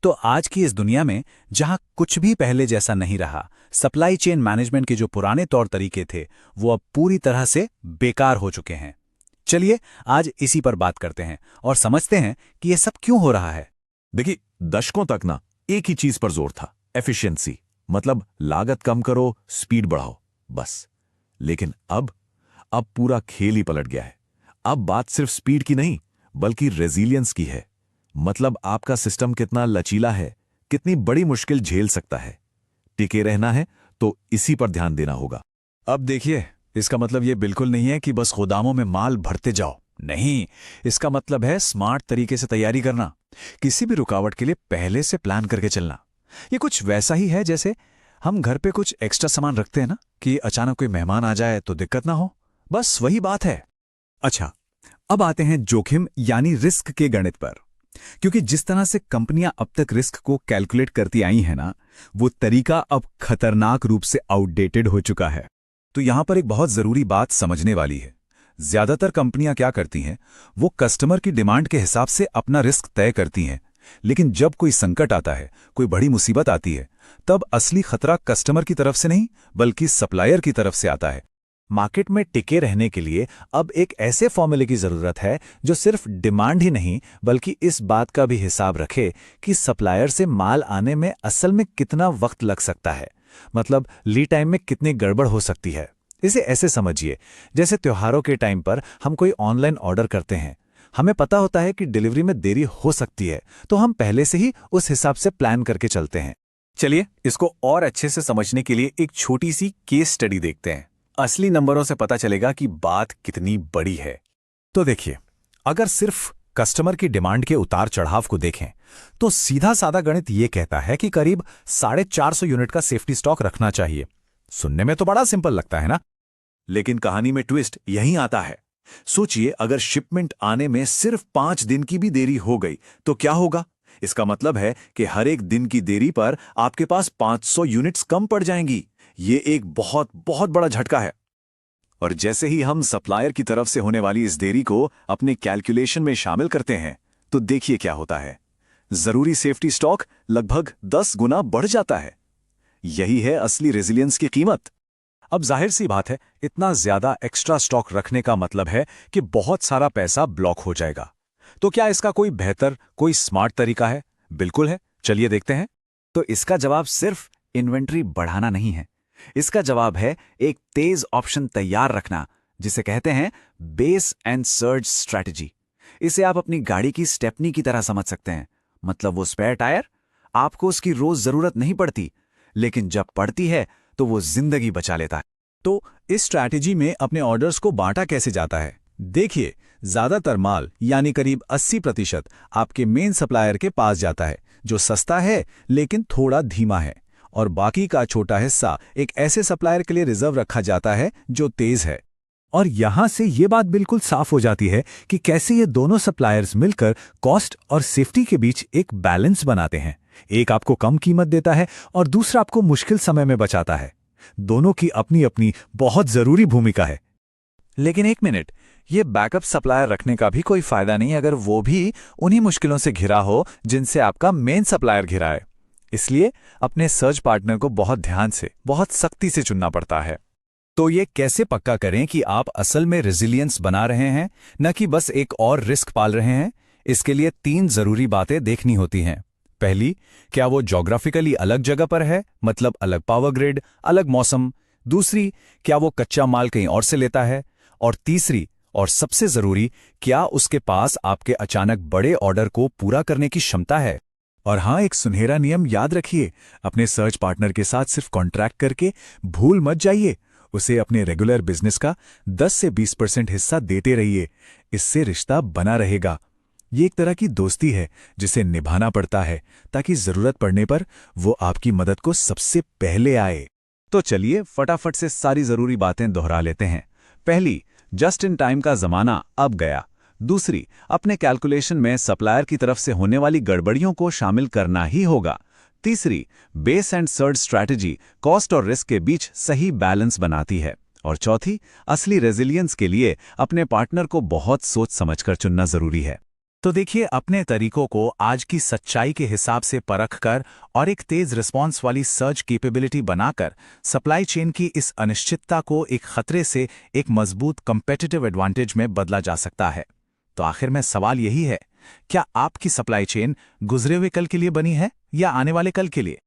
तो आज की इस दुनिया में जहां कुछ भी पहले जैसा नहीं रहा, सप्लाई चेन मैनेजमेंट के जो पुराने तौर तरीके थे वो अब पूरी तरह से बेकार हो चुके हैं। चलिए आज इसी पर बात करते हैं और समझते हैं कि ये सब क्यों हो रहा है। देखिए, दशकों तक ना एक ही चीज पर जोर था, एफिशिएंसी। मतलब लागत कम करो, स्पीड बढ़ाओ, बस। लेकिन अब पूरा खेल ही पलट गया है। अब बात सिर्फ स्पीड की नहीं, बल्कि रेजिलियंस की है। मतलब आपका सिस्टम कितना लचीला है, कितनी बड़ी मुश्किल झेल सकता है। टिके रहना है तो इसी पर ध्यान देना होगा। अब देखिए, इसका मतलब ये बिल्कुल नहीं है कि बस गोदामों में माल भरते जाओ। नहीं, इसका मतलब है स्मार्ट तरीके से तैयारी करना, किसी भी रुकावट के लिए पहले से प्लान करके चलना। ये कुछ वैसा ही है जैसे हम घर पे कुछ एक्स्ट्रा सामान रखते हैं ना, कि अचानक कोई मेहमान आ जाए तो दिक्कत ना हो। बस वही बात है। अच्छा, अब आते हैं जोखिम यानी रिस्क के गणित पर। क्योंकि जिस तरह से कंपनियां अब तक रिस्क को कैलकुलेट करती आई हैं ना, वो तरीका अब खतरनाक रूप से आउटडेटेड हो चुका है। तो यहां पर एक बहुत जरूरी बात समझने वाली है। ज्यादातर कंपनियां क्या करती हैं, वो कस्टमर की डिमांड के हिसाब से अपना रिस्क तय करती हैं। लेकिन जब कोई संकट आता है, कोई बड़ी मुसीबत आती है, तब असली खतरा कस्टमर की तरफ से नहीं बल्कि सप्लायर की तरफ से आता है। मार्केट में टिके रहने के लिए अब एक ऐसे फॉर्मूले की जरूरत है जो सिर्फ डिमांड ही नहीं बल्कि इस बात का भी हिसाब रखे कि सप्लायर से माल आने में असल में कितना वक्त लग सकता है। मतलब लीड टाइम में कितनी गड़बड़ हो सकती है। इसे ऐसे समझिए, जैसे त्योहारों के टाइम पर हम कोई ऑनलाइन ऑर्डर करते हैं। हमें पता होता है कि डिलीवरी में देरी हो सकती है, तो हम पहले से ही उस हिसाब से प्लान करके चलते हैं। चलिए इसको और अच्छे से समझने के लिए एक छोटी सी केस स्टडी देखते हैं। असली नंबरों से पता चलेगा कि बात कितनी बड़ी है। तो देखिए, अगर सिर्फ कस्टमर की डिमांड के उतार चढ़ाव को देखें तो सीधा साधा गणित यह कहता है कि करीब 450 यूनिट का सेफ्टी स्टॉक रखना चाहिए। सुनने में तो बड़ा सिंपल लगता है ना, लेकिन कहानी में ट्विस्ट यहीं आता है। सोचिए, अगर शिपमेंट आने में सिर्फ 5 दिन की भी देरी हो गई तो क्या होगा। इसका मतलब है कि हर एक दिन की देरी पर आपके पास 500 यूनिट्स कम पड़ जाएंगी। ये एक बहुत बहुत बड़ा झटका है। और जैसे ही हम सप्लायर की तरफ से होने वाली इस देरी को अपने कैलकुलेशन में शामिल करते हैं तो देखिए क्या होता है। जरूरी सेफ्टी स्टॉक लगभग 10 गुना बढ़ जाता है। यही है असली रेजिलियंस की कीमत। अब जाहिर सी बात है, इतना ज्यादा एक्स्ट्रा स्टॉक रखने का मतलब है कि बहुत सारा पैसा ब्लॉक हो जाएगा। तो क्या इसका कोई बेहतर, कोई स्मार्ट तरीका है? बिल्कुल है, चलिए देखते हैं। तो इसका जवाब सिर्फ इन्वेंट्री बढ़ाना नहीं है। इसका जवाब है एक तेज ऑप्शन तैयार रखना, जिसे कहते हैं बेस एंड सर्ज स्ट्रैटेजी। इसे आप अपनी गाड़ी की स्टेपनी की तरह समझ सकते हैं। मतलब वो स्पेयर टायर, आपको उसकी रोज जरूरत नहीं पड़ती, लेकिन जब पड़ती है तो वो जिंदगी बचा लेता है। तो इस स्ट्रैटेजी में अपने ऑर्डर्स को बांटा कैसे जाता है? देखिए, ज्यादातर माल यानी करीब 80% आपके मेन सप्लायर के पास जाता है, जो सस्ता है लेकिन थोड़ा धीमा है। और बाकी का छोटा हिस्सा एक ऐसे सप्लायर के लिए रिजर्व रखा जाता है जो तेज है। और यहां से ये बात बिल्कुल साफ हो जाती है कि कैसे ये दोनों सप्लायर्स मिलकर कॉस्ट और सेफ्टी के बीच एक बैलेंस बनाते हैं। एक आपको कम कीमत देता है और दूसरा आपको मुश्किल समय में बचाता है। दोनों की अपनी अपनी बहुत जरूरी भूमिका है। लेकिन एक मिनट, ये बैकअप सप्लायर रखने का भी कोई फायदा नहीं अगर वो भी उन्हीं मुश्किलों से घिरा हो जिनसे आपका मेन सप्लायर घिरा है। इसलिए अपने सर्च पार्टनर को बहुत ध्यान से, बहुत सख्ती से चुनना पड़ता है। तो ये कैसे पक्का करें कि आप असल में रेजिलियंस बना रहे हैं, न कि बस एक और रिस्क पाल रहे हैं? इसके लिए 3 जरूरी बातें देखनी होती हैं। पहली, क्या वो ज्योग्राफिकली अलग जगह पर है, मतलब अलग पावर ग्रिड, अलग मौसम। दूसरी, क्या वो कच्चा माल कहीं और से लेता है। और तीसरी और सबसे जरूरी, क्या उसके पास आपके अचानक बड़े ऑर्डर को पूरा करने की क्षमता है। और हाँ, एक सुनहरा नियम याद रखिए, अपने सर्च पार्टनर के साथ सिर्फ कॉन्ट्रैक्ट करके भूल मत जाइए। उसे अपने रेगुलर बिजनेस का 10 से 20% हिस्सा देते रहिए। इससे रिश्ता बना रहेगा। ये एक तरह की दोस्ती है जिसे निभाना पड़ता है, ताकि जरूरत पड़ने पर वो आपकी मदद को सबसे पहले आए। तो चलिए फटाफट से सारी जरूरी बातें दोहरा लेते हैं। पहली, जस्ट इन टाइम का जमाना अब गया। दूसरी, अपने कैलकुलेशन में सप्लायर की तरफ से होने वाली गड़बड़ियों को शामिल करना ही होगा। तीसरी, base and surge strategy cost और रिस्क के बीच सही बैलेंस बनाती है। और चौथी, असली रेजिलियंस के लिए अपने पार्टनर को बहुत सोच समझकर चुनना जरूरी है। तो देखिए, अपने तरीकों को आज की सच्चाई के हिसाब से परख कर और एक तेज रिस्पॉन्स वाली सर्च कैपेबिलिटी बनाकर सप्लाई चेन की इस अनिश्चितता को एक खतरे से एक मजबूत कंपेटिटिव एडवांटेज में बदला जा सकता है। तो आखिर में सवाल यही है, क्या आपकी सप्लाई चेन गुजरे हुए कल के लिए बनी है या आने वाले कल के लिए?